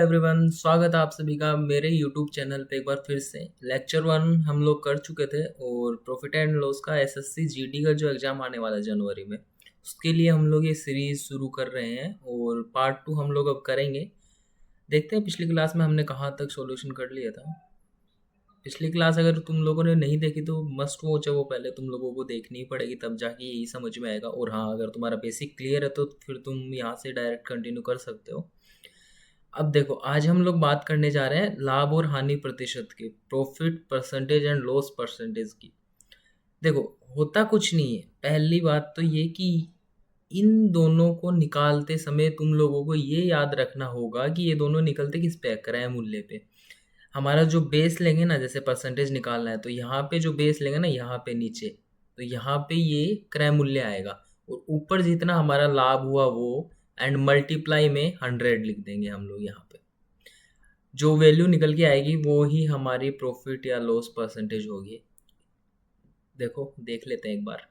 Everyone, स्वागत है आप सभी का मेरे यूट्यूब चैनल पे एक बार फिर से। लेक्चर 1 हम लोग कर चुके थे और प्रॉफिट एंड लॉस का एसएससी जीडी का जो एग्ज़ाम आने वाला है जनवरी में, उसके लिए हम लोग ये सीरीज़ शुरू कर रहे हैं और पार्ट 2 हम लोग अब करेंगे। देखते हैं पिछली क्लास में हमने कहाँ तक सॉल्यूशन कर लिया था। पिछली क्लास अगर तुम लोगों ने नहीं देखी तो मस्ट वॉच है, वो पहले तुम लोगों को देखनी ही पड़ेगी, तब जाके यही समझ में आएगा। और हाँ, अगर तुम्हारा बेसिक क्लियर है तो फिर तुम यहाँ से डायरेक्ट कंटिन्यू कर सकते हो। अब देखो, आज हम लोग बात करने जा रहे हैं लाभ और हानि प्रतिशत की, profit percentage and loss percentage की। देखो, होता कुछ नहीं है। पहली बात तो ये कि इन दोनों को निकालते समय तुम लोगों को ये याद रखना होगा कि ये दोनों निकलते किस पे, क्रय मूल्य पे। हमारा जो बेस लेंगे ना, जैसे परसेंटेज निकालना है तो यहाँ पे जो बेस लेंगे ना, यहाँ पे नीचे, तो यहाँ पे ये क्रय मूल्य आएगा और ऊपर जितना हमारा लाभ हुआ वो, एंड मल्टीप्लाई में 100 लिख देंगे हम लोग। यहाँ पे जो वैल्यू निकल के आएगी वो ही हमारी प्रॉफिट या लॉस परसेंटेज होगी। देखो, देख लेते हैं एक बार।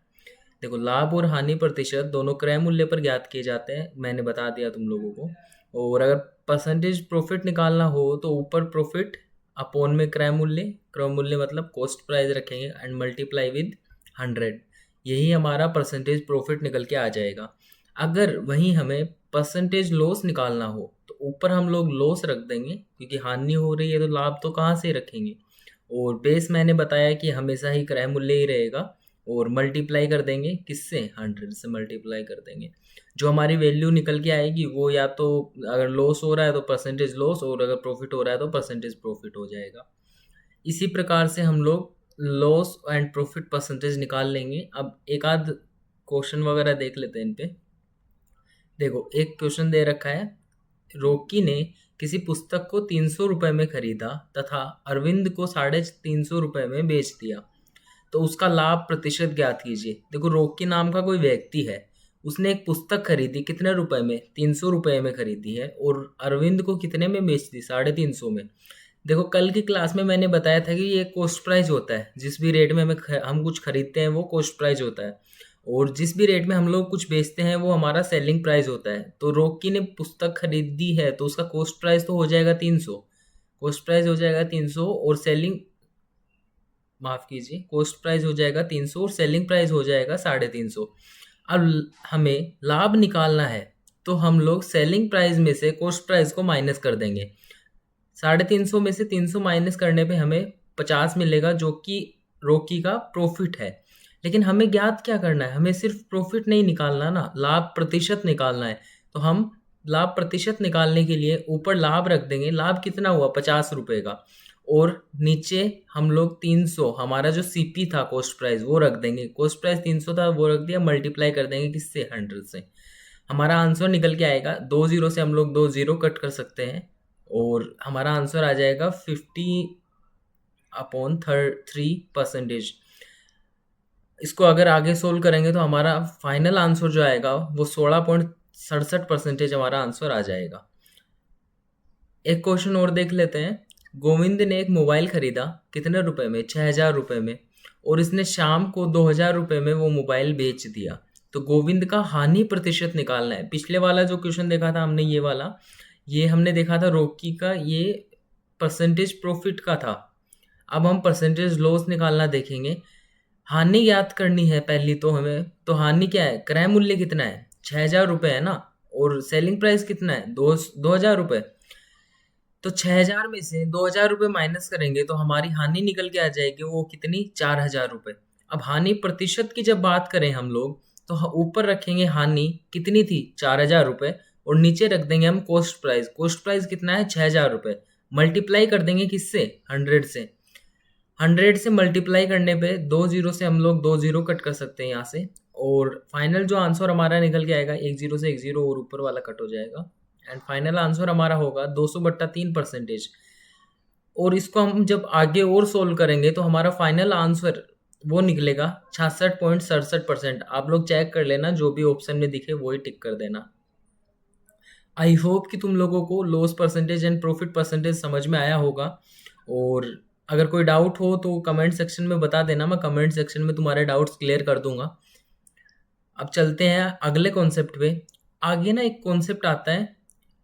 देखो, लाभ और हानि प्रतिशत दोनों क्रय मूल्य पर ज्ञात किए जाते हैं, मैंने बता दिया तुम लोगों को। और अगर परसेंटेज प्रॉफिट निकालना हो तो ऊपर प्रॉफिट अपोन में क्रय मूल्य मतलब कॉस्ट प्राइस रखेंगे एंड मल्टीप्लाई विद 100। यही हमारा परसेंटेज प्रॉफिट निकल के आ जाएगा। अगर वहीं हमें परसेंटेज लॉस निकालना हो तो ऊपर हम लोग लॉस रख देंगे, क्योंकि हानि हो रही है तो लाभ तो कहाँ से रखेंगे। और बेस मैंने बताया कि हमेशा ही क्रय मूल्य ही रहेगा, और मल्टीप्लाई कर देंगे किससे, 100 से मल्टीप्लाई कर देंगे। जो हमारी वैल्यू निकल के आएगी वो या तो अगर लॉस हो रहा है तो परसेंटेज लॉस, और अगर प्रॉफिट हो रहा है तो परसेंटेज प्रॉफिट हो जाएगा। इसी प्रकार से हम लोग लॉस एंड प्रॉफिट परसेंटेज निकाल लेंगे। अब एक आध क्वेश्चन वगैरह देख लेते हैं इन पे। देखो, एक क्वेश्चन दे रखा है, रॉकी ने किसी पुस्तक को 300 रुपये में खरीदा तथा अरविंद को 350 रुपये में बेच दिया, तो उसका लाभ प्रतिशत ज्ञात कीजिए। देखो, रॉकी नाम का कोई व्यक्ति है, उसने एक पुस्तक खरीदी, कितने रुपए में, 300 रुपये में खरीदी है, और अरविंद को कितने में बेच दी, 350 में। देखो, कल की क्लास में मैंने बताया था कि ये कॉस्ट प्राइस होता है, जिस भी रेट में हम कुछ खरीदते हैं वो कॉस्ट प्राइस होता है, और जिस भी रेट में हम लोग कुछ बेचते हैं वो हमारा सेलिंग प्राइस होता है। तो रॉकी ने पुस्तक खरीदी है तो उसका कॉस्ट प्राइस तो हो जाएगा 300, कॉस्ट प्राइस हो जाएगा 300, और सेलिंग, माफ कीजिए, कॉस्ट प्राइस हो जाएगा 300 और सेलिंग प्राइस हो जाएगा 350। अब हमें लाभ निकालना है तो हम लोग सेलिंग प्राइस में से कॉस्ट प्राइस को माइनस कर देंगे। 350 में से 300 माइनस करने पे हमें 50 मिलेगा, जो कि रॉकी का प्रॉफिट है। लेकिन हमें ज्ञात क्या करना है, हमें सिर्फ प्रॉफिट नहीं निकालना ना, लाभ प्रतिशत निकालना है। तो हम लाभ प्रतिशत निकालने के लिए ऊपर लाभ रख देंगे। लाभ कितना हुआ, 50 रुपये का, और नीचे हम लोग 300, हमारा जो सीपी था कॉस्ट प्राइस, वो रख देंगे। कॉस्ट प्राइस 300 था, वो रख दिया, मल्टीप्लाई कर देंगे किससे, 100 से। हमारा आंसर निकल के आएगा, 2 जीरो से हम लोग 2 जीरो कट कर सकते हैं, और हमारा आंसर आ जाएगा 50/3%। इसको अगर आगे सोल्व करेंगे तो हमारा फाइनल आंसर जो आएगा वो 16.67% हमारा आंसर आ जाएगा। एक क्वेश्चन और देख लेते हैं। गोविंद ने एक मोबाइल खरीदा, कितने रुपए में, 6000 रुपये में, और इसने शाम को 2000 रुपये में वो मोबाइल बेच दिया। तो गोविंद का हानि प्रतिशत निकालना है। पिछले वाला जो क्वेश्चन देखा था हमने, ये वाला, ये हमने देखा था रॉकी का, ये परसेंटेज प्रॉफिट का था। अब हम परसेंटेज लॉस निकालना देखेंगे। हानि ज्ञात करनी है पहली तो हमें। तो हानि क्या है, क्रय मूल्य कितना है, 6000 रुपये है ना, और सेलिंग प्राइस कितना है, 2000 रुपये। तो 6000 में से 2000 रुपये माइनस करेंगे तो हमारी हानि निकल के आ जाएगी, वो कितनी, 4000 रुपये। अब हानि प्रतिशत की जब बात करें हम लोग तो ऊपर रखेंगे हानि कितनी थी, 4000 रुपये, और नीचे रख देंगे हम कॉस्ट प्राइस। कॉस्ट प्राइस कितना है, 6000 रुपये। मल्टीप्लाई कर देंगे किससे, 100 से। 100 से मल्टीप्लाई करने पे 2 जीरो से हम लोग 2 जीरो कट कर सकते हैं यहाँ से, और फाइनल जो आंसर हमारा निकल के आएगा, 1 जीरो से 1 जीरो और ऊपर वाला कट हो जाएगा, एंड फाइनल आंसर हमारा होगा 200/3%। और इसको हम जब आगे और सोल्व करेंगे तो हमारा फाइनल आंसर वो निकलेगा 66.67%। आप लोग चेक कर लेना, जो भी ऑप्शन में दिखे वो ही टिक कर देना। आई होप कि तुम लोगों को loss percentage and profit percentage समझ में आया होगा, और अगर कोई डाउट हो तो कमेंट सेक्शन में बता देना, मैं कमेंट सेक्शन में तुम्हारे डाउट्स क्लियर कर दूंगा। अब चलते हैं अगले कॉन्सेप्ट पे। आगे ना एक कॉन्सेप्ट आता है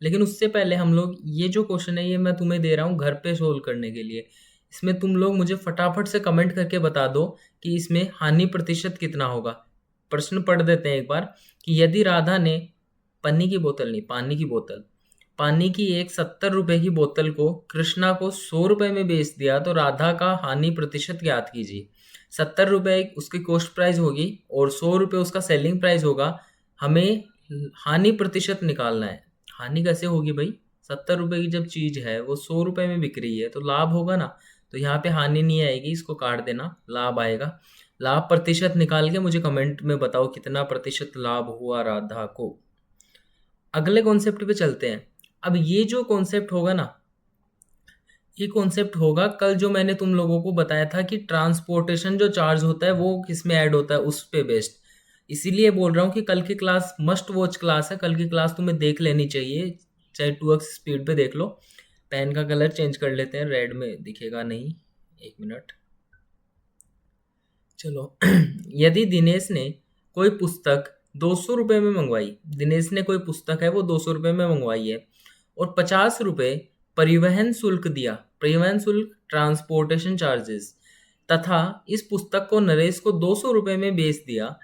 लेकिन उससे पहले हम लोग ये जो क्वेश्चन है ये मैं तुम्हें दे रहा हूँ घर पे सोल्व करने के लिए। इसमें तुम लोग मुझे फटाफट से कमेंट करके बता दो कि इसमें हानि प्रतिशत कितना होगा। प्रश्न पढ़ देते हैं एक बार कि यदि राधा ने पन्नी की बोतल नहीं, पानी की बोतल, पानी की एक 70 रुपए की बोतल को कृष्णा को 100 रुपए में बेच दिया तो राधा का हानि प्रतिशत ज्ञात कीजिए। 70 रुपए उसकी कॉस्ट प्राइस होगी और 100 रुपए उसका सेलिंग प्राइस होगा। हमें हानि प्रतिशत निकालना है। हानि कैसे होगी भाई? 70 रुपए की जब चीज है वो 100 रुपए में बिक रही है तो लाभ होगा ना। तो यहाँ पे हानि नहीं आएगी, इसको काट देना, लाभ आएगा। लाभ प्रतिशत निकाल के मुझे कमेंट में बताओ कितना प्रतिशत लाभ हुआ राधा को। अगले कॉन्सेप्ट पे चलते हैं। अब ये जो कॉन्सेप्ट होगा ना, ये कॉन्सेप्ट होगा कल जो मैंने तुम लोगों को बताया था कि ट्रांसपोर्टेशन जो चार्ज होता है वो किस में ऐड होता है, उस पे बेस्ड। इसीलिए बोल रहा हूँ कि कल की क्लास मस्ट वॉच क्लास है, कल की क्लास तुम्हें देख लेनी चाहिए, चाहे 2x स्पीड पे देख लो। पेन का कलर चेंज कर लेते हैं, रेड में दिखेगा नहीं, 1 मिनट। चलो यदि दिनेश ने कोई पुस्तक 200 रुपये में मंगवाई, दिनेश ने कोई पुस्तक है वो 200 रुपये में मंगवाई है और 50 रुपये परिवहन शुल्क दिया, परिवहन शुल्क ट्रांसपोर्टेशन चार्जेस, तथा इस पुस्तक को नरेश को 200 रुपये में बेच दिया,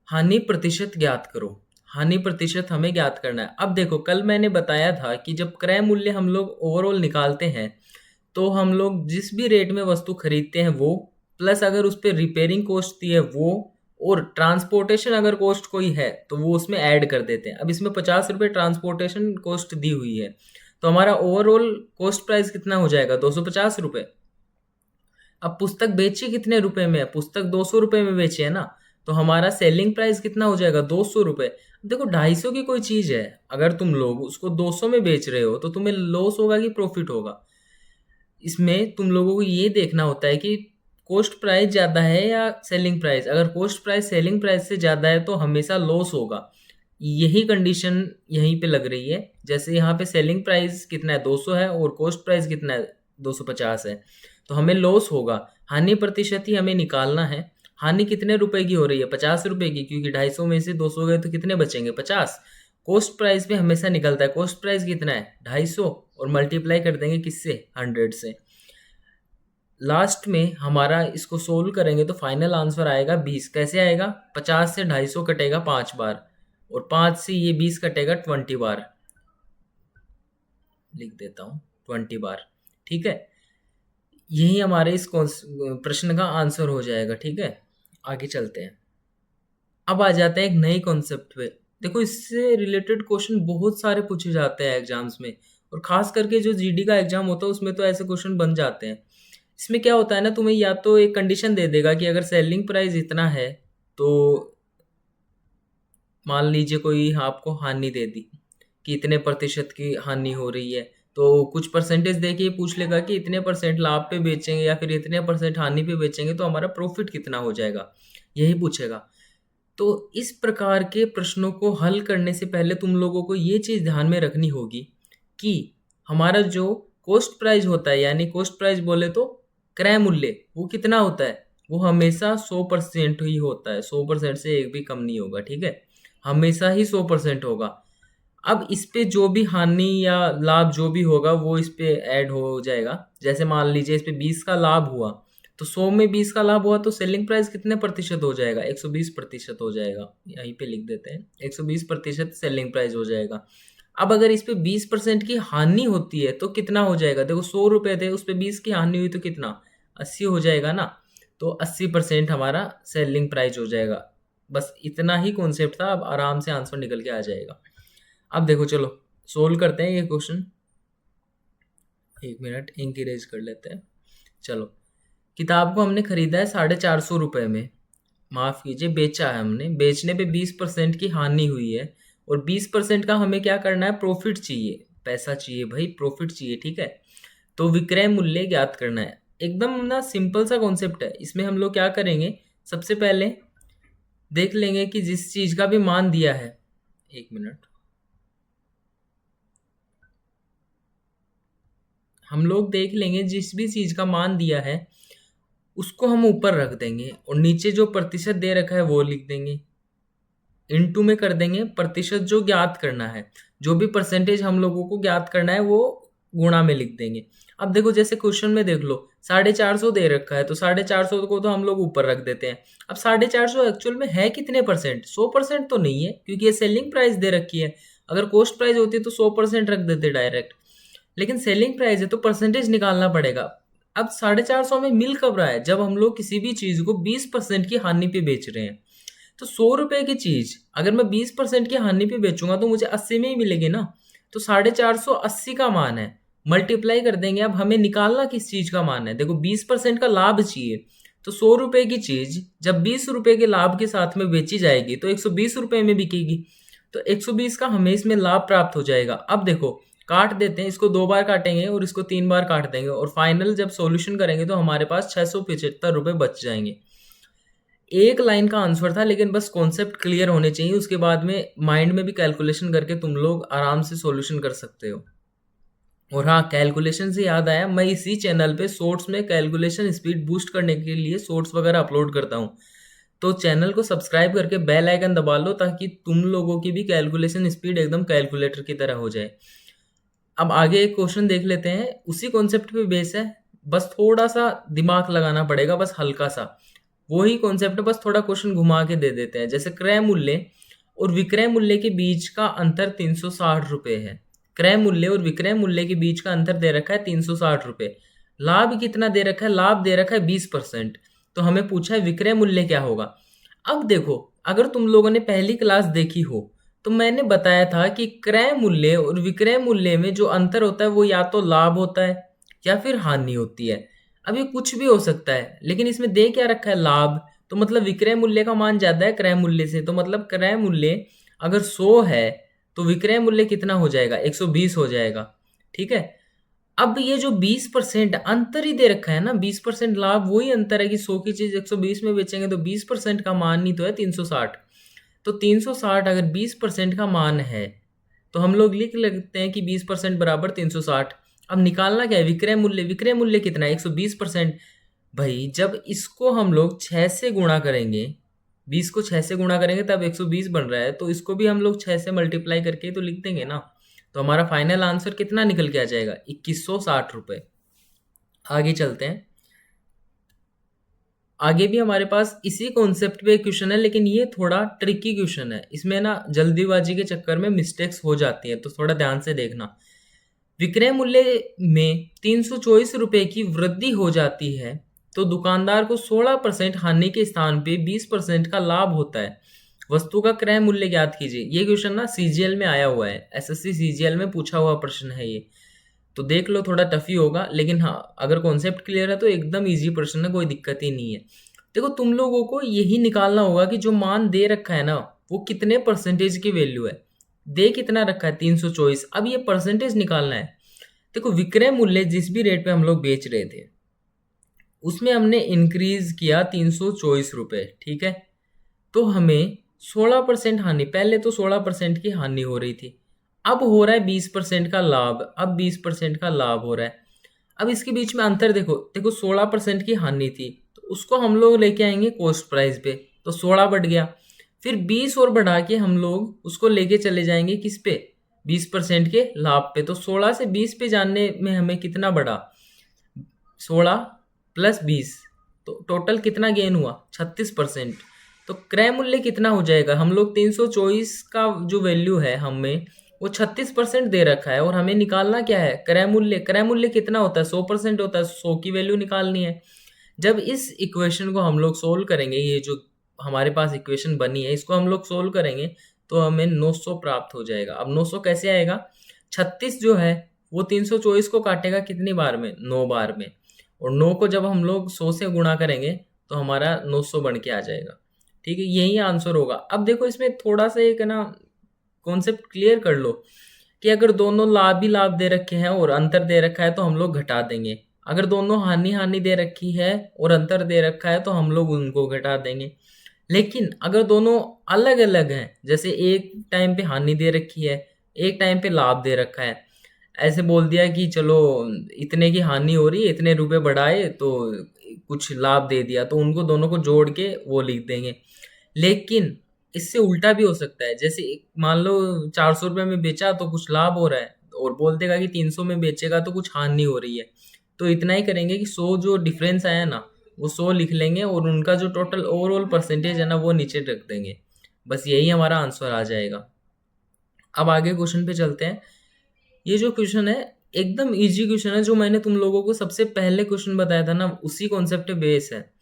हानि प्रतिशत ज्ञात करो। हानि प्रतिशत हमें ज्ञात करना है। अब देखो कल मैंने बताया था कि जब क्रय मूल्य हम लोग ओवरऑल निकालते हैं तो हम लोग जिस भी रेट में वस्तु खरीदते हैं वो, प्लस अगर उस पर रिपेयरिंग कॉस्ट दी है वो, और ट्रांसपोर्टेशन अगर कॉस्ट कोई है तो वो उसमें ऐड कर देते हैं। अब इसमें 50 रुपये ट्रांसपोर्टेशन कॉस्ट दी हुई है तो हमारा ओवरऑल कॉस्ट प्राइस कितना हो जाएगा? 250 रुपये। अब पुस्तक बेची कितने रुपए में है? पुस्तक 200 रुपये में बेची है ना, तो हमारा सेलिंग प्राइस कितना हो जाएगा? 200 रुपये। देखो 250 की कोई चीज है, अगर तुम लोग उसको 200 में बेच रहे हो तो तुम्हें लॉस होगा कि प्रॉफिट होगा? इसमें तुम लोगों को ये देखना होता है कि कॉस्ट प्राइस ज़्यादा है या सेलिंग प्राइस। अगर कॉस्ट प्राइस सेलिंग प्राइस से ज़्यादा है तो हमेशा लॉस होगा। यही कंडीशन यहीं पे लग रही है। जैसे यहाँ पे सेलिंग प्राइस कितना है? 200 है और कॉस्ट प्राइस कितना है? 250 है, तो हमें लॉस होगा। हानि प्रतिशत ही हमें निकालना है। हानि कितने रुपए की हो रही है? 50 रुपए की, क्योंकि 250 में से 200 गए तो कितने बचेंगे? 50। कॉस्ट प्राइस पे हमेशा निकलता है। कॉस्ट प्राइस कितना है? 250, और मल्टीप्लाई कर देंगे किससे? 100 से। लास्ट में हमारा इसको सोल्व करेंगे तो फाइनल आंसर आएगा 20। कैसे आएगा? 50 से 250 कटेगा 5 बार और 5 से ये 20 कटेगा 20 बार। लिख देता हूँ 20 बार, ठीक है। यही हमारे इस प्रश्न का आंसर हो जाएगा, ठीक है। आगे चलते हैं। अब आ जाते हैं एक नए कॉन्सेप्ट पे। देखो इससे रिलेटेड क्वेश्चन बहुत सारे पूछे जाते हैं एग्जाम्स में, और खास करके जो जीडी का एग्जाम होता है उसमें तो ऐसे क्वेश्चन बन जाते हैं। इसमें क्या होता है ना, तुम्हें या तो एक कंडीशन दे देगा कि अगर सेलिंग प्राइस इतना है तो मान लीजिए कोई आपको हानि दे दी कि इतने प्रतिशत की हानि हो रही है, तो कुछ परसेंटेज दे के पूछ लेगा कि इतने परसेंट लाभ पे बेचेंगे या फिर इतने परसेंट हानि पे बेचेंगे तो हमारा प्रॉफिट कितना हो जाएगा, यही पूछेगा। तो इस प्रकार के प्रश्नों को हल करने से पहले तुम लोगों को ये चीज़ ध्यान में रखनी होगी कि हमारा जो कॉस्ट प्राइस होता है, यानी कॉस्ट प्राइस बोले तो क्रय मूल्य, वो कितना होता है? वो हमेशा 100% ही होता है। 100% से एक भी कम नहीं होगा, ठीक है। हमेशा ही 100% होगा। अब इस पे जो भी हानि या लाभ जो भी होगा वो इस पे ऐड हो जाएगा। जैसे मान लीजिए इस पे 20 का लाभ हुआ तो 100 में 20 का लाभ हुआ तो सेलिंग प्राइस कितने प्रतिशत हो जाएगा? 120% हो जाएगा। यहीं पे लिख देते हैं 120% सेलिंग प्राइस हो जाएगा। अब अगर इस पे 20% की हानि होती है तो कितना हो जाएगा? देखो 100 रुपए थे, उस पे 20 की हानि हुई तो कितना? 80 हो जाएगा ना। तो 80% हमारा सेलिंग प्राइस हो जाएगा। बस इतना ही कॉन्सेप्ट था, अब आराम से आंसर निकल के आ जाएगा। अब देखो चलो सोल्व करते हैं ये क्वेश्चन। 1 मिनट इंक इरेज कर लेते हैं। चलो, किताब को हमने खरीदा है 450 रुपये में, माफ़ कीजिए बेचा है हमने। बेचने पे 20% की हानि हुई है और 20% का हमें क्या करना है? प्रॉफिट चाहिए, पैसा चाहिए भाई, प्रॉफिट चाहिए, ठीक है। तो विक्रय मूल्य ज्ञात करना है। एकदम ना सिंपल सा कॉन्सेप्ट है। इसमें हम लोग क्या करेंगे, सबसे पहले देख लेंगे कि जिस चीज़ का भी मान दिया है, 1 मिनट, हम लोग देख लेंगे जिस भी चीज़ का मान दिया है उसको हम ऊपर रख देंगे और नीचे जो प्रतिशत दे रखा है वो लिख देंगे। इनटू में कर देंगे प्रतिशत जो ज्ञात करना है, जो भी परसेंटेज हम लोगों को ज्ञात करना है वो गुणा में लिख देंगे। अब देखो जैसे क्वेश्चन में देख लो 450 दे रखा है, तो 450 को तो हम लोग ऊपर रख देते हैं। अब 450 एक्चुअल में है कितने परसेंट? 100% तो नहीं है, क्योंकि ये सेलिंग प्राइस दे रखी है। अगर कॉस्ट प्राइस होती तो 100% रख देते डायरेक्ट, लेकिन सेलिंग प्राइस है तो परसेंटेज निकालना पड़ेगा। अब 450 में मिल कब रहा है? जब हम लोग किसी भी चीज को 20% की हानि पे बेच रहे हैं। तो 100 रुपए की चीज अगर मैं 20% की हानि पे बेचूंगा तो मुझे 80 में ही मिलेगी ना। तो 450 80 का मान है, मल्टीप्लाई कर देंगे। अब हमें निकालना किस चीज का मान है? देखो 20% का लाभ चाहिए, तो 100 रुपए की चीज जब 20 रुपए के लाभ के साथ में बेची जाएगी तो 120 रुपए में बिकेगी। तो 120 का हमें इसमें लाभ प्राप्त हो जाएगा। अब देखो काट देते हैं, इसको 2 बार काटेंगे और इसको 3 बार काट देंगे, और फाइनल जब सॉल्यूशन करेंगे तो हमारे पास 675 रुपए बच जाएंगे। एक लाइन का आंसर था, लेकिन बस कॉन्सेप्ट क्लियर होने चाहिए। उसके बाद में माइंड में भी कैलकुलेशन करके तुम लोग आराम से सॉल्यूशन कर सकते हो। और हाँ, कैलकुलेशन से याद आया, मैं इसी चैनल पे शॉर्ट्स में कैलकुलेशन स्पीड बूस्ट करने के लिए शॉर्ट्स वगैरह अपलोड करता हूँ। तो चैनल को सब्सक्राइब करके बेल आइकन दबा लो, ताकि तुम लोगों की भी कैलकुलेशन स्पीड एकदम कैलकुलेटर की तरह हो जाए। अब आगे एक क्वेश्चन देख लेते हैं, उसी कॉन्सेप्ट पे बेस है, बस थोड़ा सा दिमाग लगाना पड़ेगा, बस हल्का सा। वही कॉन्सेप्ट है, बस थोड़ा क्वेश्चन घुमा के दे देते हैं। जैसे क्रय मूल्य और विक्रय मूल्य के बीच का अंतर 360 रुपए है। क्रय मूल्य और विक्रय मूल्य के बीच का अंतर दे रखा है 360 रुपए। लाभ कितना दे रखा है? लाभ दे रखा है 20%। तो हमें पूछा है विक्रय मूल्य क्या होगा। अब देखो, अगर तुम लोगों ने पहली क्लास देखी हो तो मैंने बताया था कि क्रय मूल्य और विक्रय मूल्य में जो अंतर होता है वो या तो लाभ होता है या फिर हानि होती है। अब ये कुछ भी हो सकता है, लेकिन इसमें दे क्या रखा है? लाभ। तो मतलब विक्रय मूल्य का मान ज्यादा है क्रय मूल्य से, तो मतलब क्रय मूल्य अगर 100 है तो विक्रय मूल्य कितना हो जाएगा? 120 हो जाएगा। ठीक है। अब ये जो 20% अंतर ही दे रखा है ना, 20% लाभ, वही अंतर है कि 100 की चीज 120 में बेचेंगे तो 20% का मान ही तो है 360। तो 360 अगर 20% का मान है तो हम लोग लिख लेते हैं कि 20% बराबर 360। अब निकालना क्या है? विक्रय मूल्य। विक्रय मूल्य कितना है? 120%। भाई जब इसको हम लोग 6 से गुणा करेंगे, 20 को 6 से गुणा करेंगे तब 120 बन रहा है, तो इसको भी हम लोग 6 से मल्टीप्लाई करके तो लिख देंगे ना। तो हमारा फाइनल आंसर कितना निकल के आ जाएगा? 2160 रुपए। आगे चलते हैं। आगे भी हमारे पास इसी कॉन्सेप्ट पे क्वेश्चन है, लेकिन ये थोड़ा ट्रिकी क्वेश्चन है। इसमें ना जल्दीबाजी के चक्कर में मिस्टेक्स हो जाती है, तो थोड़ा ध्यान से देखना। विक्रय मूल्य में 324 रुपए की वृद्धि हो जाती है तो दुकानदार को 16% हानि के स्थान पे 20% का लाभ होता है। वस्तु का क्रय मूल्य ज्ञात कीजिए। ये क्वेश्चन ना सीजीएल में आया हुआ है, एसएससी सीजीएल में पूछा हुआ प्रश्न है ये। तो देख लो, थोड़ा टफ ही होगा, लेकिन हाँ अगर कॉन्सेप्ट क्लियर है तो एकदम इजी प्रश्न है, कोई दिक्कत ही नहीं है। देखो तुम लोगों को यही निकालना होगा कि जो मान दे रखा है ना वो कितने परसेंटेज की वैल्यू है। दे कितना रखा है? 324। अब ये परसेंटेज निकालना है। देखो विक्रय मूल्य जिस भी रेट पे हम लोग बेच रहे थे उसमें हमने इंक्रीज किया 324 रुपए, ठीक है। तो हमें 16% हानि, पहले तो 16% की हानि हो रही थी, अब हो रहा है 20% का लाभ। अब 20% का लाभ हो रहा है। अब इसके बीच में अंतर देखो, देखो 16% की हानि थी तो उसको हम लोग लेके आएंगे कॉस्ट प्राइस पे, तो 16 बढ़ गया। फिर 20 और बढ़ा के हम लोग उसको लेके चले जाएंगे किस पे? 20% के लाभ पे। तो 16 से 20 पे जानने में हमें कितना बढ़ा? 16 प्लस 20, तो टोटल कितना गेन हुआ? 36%। तो क्रय मूल्य कितना हो जाएगा? हम लोग 324 का जो वैल्यू है हमें वो 36% दे रखा है, और हमें निकालना क्या है? क्रय मूल्य। क्रय मूल्य कितना होता है? 100% होता है, 100 की वैल्यू निकालनी है। जब इस इक्वेशन को हम लोग सोल्व करेंगे, ये जो हमारे पास इक्वेशन बनी है इसको हम लोग सोल्व करेंगे तो हमें 900 प्राप्त हो जाएगा। अब 900 कैसे आएगा? 36 जो है वो 324 को काटेगा कितनी बार में? 9 बार में। और 9 को जब हम लोग 100 से गुणा करेंगे तो हमारा 900 बन के आ जाएगा। ठीक है, यही आंसर होगा। अब देखो इसमें थोड़ा सा एक ना कॉन्सेप्ट क्लियर कर लो कि अगर दोनों लाभ ही लाभ दे रखे हैं और अंतर दे रखा है तो हम लोग घटा देंगे। अगर दोनों हानि हानि दे रखी है और अंतर दे रखा है तो हम लोग उनको घटा देंगे। लेकिन अगर दोनों अलग अलग हैं, जैसे एक टाइम पे हानि दे रखी है, एक टाइम पे लाभ दे रखा है, ऐसे बोल दिया कि चलो इतने की हानि हो रही है, इतने रुपए बढ़ाए तो कुछ लाभ दे दिया, तो उनको दोनों को जोड़ के वो लिख देंगे। लेकिन इससे उल्टा भी हो सकता है, जैसे मान लो 400 रुपये में बेचा तो कुछ लाभ हो रहा है, और बोल देगा कि 300 में बेचेगा तो कुछ हानि हो रही है। तो इतना ही करेंगे कि 100 जो डिफरेंस आया ना वो 100 लिख लेंगे, और उनका जो टोटल ओवरऑल परसेंटेज है ना वो नीचे रख देंगे। बस यही हमारा आंसर आ जाएगा। अब आगे क्वेश्चन पे चलते हैं। ये जो क्वेश्चन है एकदम इजी क्वेश्चन है, जो मैंने तुम लोगों को सबसे पहले क्वेश्चन बताया था ना उसी कॉन्सेप्ट पे बेस है।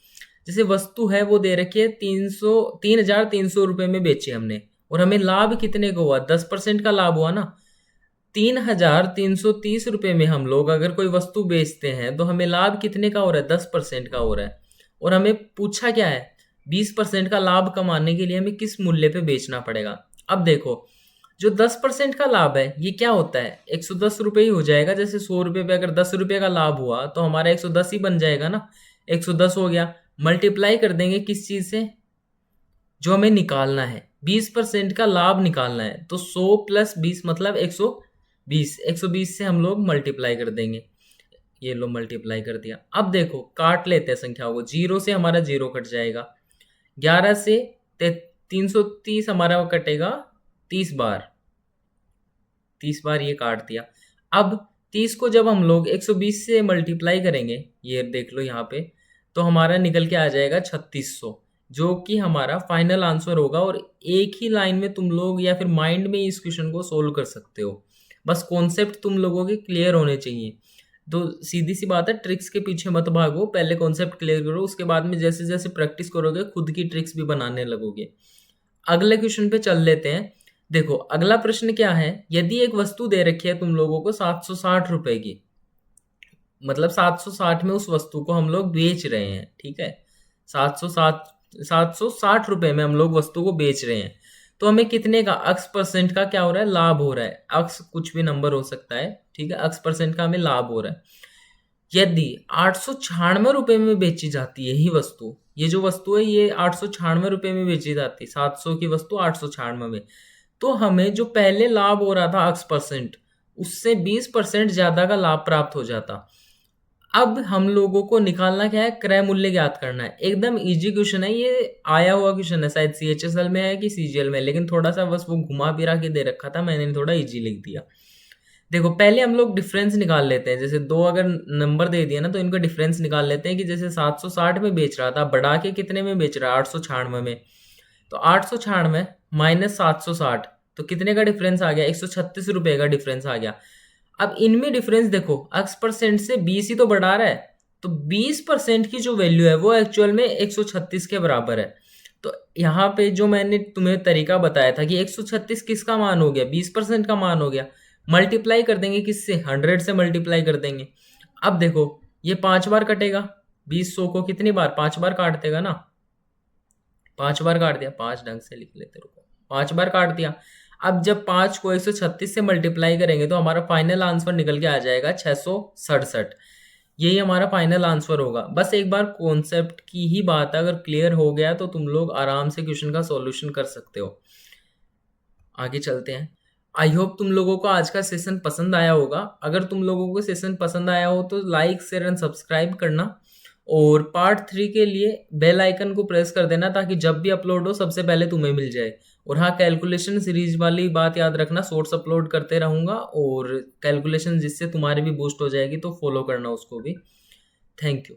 जैसे वस्तु है वो दे रखी है 3,300 में बेची हमने, और हमें लाभ कितने का हुआ, 10% का लाभ हुआ ना। 3,330 रुपये में हम लोग अगर कोई वस्तु बेचते हैं तो हमें लाभ कितने का हो रहा है, 10% का हो रहा है। और हमें पूछा क्या है, 20% का लाभ कमाने के लिए हमें किस मूल्य पे बेचना पड़ेगा। अब देखो जो 10% का लाभ है ये क्या होता है, 110 रुपये ही हो जाएगा। जैसे 100 रुपये पे अगर 10 रुपये का लाभ हुआ तो हमारा 110 ही बन जाएगा ना, 110 हो गया। मल्टीप्लाई कर देंगे किस चीज से, जो हमें निकालना है, 20% का लाभ निकालना है, तो 100 प्लस 20 मतलब 120, 120 से हम लोग मल्टीप्लाई कर देंगे। ये लो मल्टीप्लाई कर दिया। अब देखो काट लेते हैं संख्याओं को, 0 से हमारा 0 कट जाएगा, 11 से 330 हमारा वो कटेगा 30 बार, 30 बार ये काट दिया। अब 30 को जब हम लोग 120 से मल्टीप्लाई करेंगे, ये देख लो यहाँ पे, तो हमारा निकल के आ जाएगा 3600, जो कि हमारा फाइनल आंसर होगा। और एक ही लाइन में तुम लोग या फिर माइंड में इस क्वेश्चन को सोल्व कर सकते हो, बस कॉन्सेप्ट तुम लोगों के क्लियर होने चाहिए। तो सीधी सी बात है, ट्रिक्स के पीछे मत भागो, पहले कॉन्सेप्ट क्लियर करो, उसके बाद में जैसे जैसे प्रैक्टिस करोगे खुद की ट्रिक्स भी बनाने लगोगे। अगले क्वेश्चन पे चल लेते हैं। देखो अगला प्रश्न क्या है, यदि एक वस्तु दे रखी है तुम लोगों को 760 रुपए की, मतलब 760 में उस वस्तु को हम लोग बेच रहे हैं, ठीक है, 760 रुपए में हम लोग वस्तु को बेच रहे हैं, तो हमें कितने का x परसेंट का क्या हो रहा है, लाभ हो रहा है। x कुछ भी नंबर हो सकता है, ठीक है, x परसेंट का हमें लाभ हो रहा है। यदि 896 रुपए में बेची जाती है यही वस्तु, ये जो वस्तु है ये 896 रुपए में बेची जाती है, 700 की वस्तु 896 में, तो हमें जो पहले लाभ हो रहा था x परसेंट, उससे 20% ज्यादा का लाभ प्राप्त हो जाता। अब हम लोगों को निकालना क्या है, क्रय मूल्य ज्ञात करना है। एकदम इजी क्वेश्चन है, ये आया हुआ क्वेश्चन है, शायद CHSL में है कि CGL में, लेकिन थोड़ा सा बस वो घुमा फिरा के दे रखा था, मैंने थोड़ा इजी लिख दिया। देखो पहले हम लोग डिफरेंस निकाल लेते हैं, जैसे दो अगर नंबर दे दिया ना तो इनका डिफरेंस निकाल लेते हैं। कि जैसे 760 में बेच रहा था, बढ़ा के कितने में बेच रहा है, 896 में, तो 896 माइनस 760, तो कितने का डिफरेंस आ गया, 136 रुपए का डिफरेंस आ गया। अब इनमें डिफरेंस देखो, x परसेंट से 20 ही तो बढ़ा रहा है, तो 20% की जो वैल्यू है वो एक्चुअल में 136 के बराबर है। तो यहाँ पे जो मैंने तुम्हें तरीका बताया था कि 136 किसका मान हो गया, 20% का मान हो गया। मल्टीप्लाई कर देंगे किससे, 100 से मल्टीप्लाई कर देंगे। अब देखो ये 5 बार कटेगा, 20 100 को कितनी बार, 5 बार काट देगा ना, 5 बार काट दिया, 5 ढंग से लिख लेते, रुको, 5 बार काट दिया। अब जब 5 को 136 से मल्टीप्लाई करेंगे तो हमारा फाइनल आंसर निकल के आ जाएगा 667। यही हमारा फाइनल आंसर होगा। बस एक बार कॉन्सेप्ट की ही बात है, अगर क्लियर हो गया तो तुम लोग आराम से क्वेश्चन का सॉल्यूशन कर सकते हो। आगे चलते हैं। आई होप तुम लोगों को आज का सेशन पसंद आया होगा। अगर तुम लोगों को सेशन पसंद आया हो तो लाइक शेयर एंड सब्सक्राइब करना, और पार्ट 3 के लिए बेल आइकन को प्रेस कर देना ताकि जब भी अपलोड हो सबसे पहले तुम्हें मिल जाए। और हाँ, कैलकुलेशन सीरीज वाली बात याद रखना, शॉर्ट्स अपलोड करते रहूँगा, और कैलकुलेशन जिससे तुम्हारी भी बूस्ट हो जाएगी, तो फॉलो करना उसको भी। Thank you.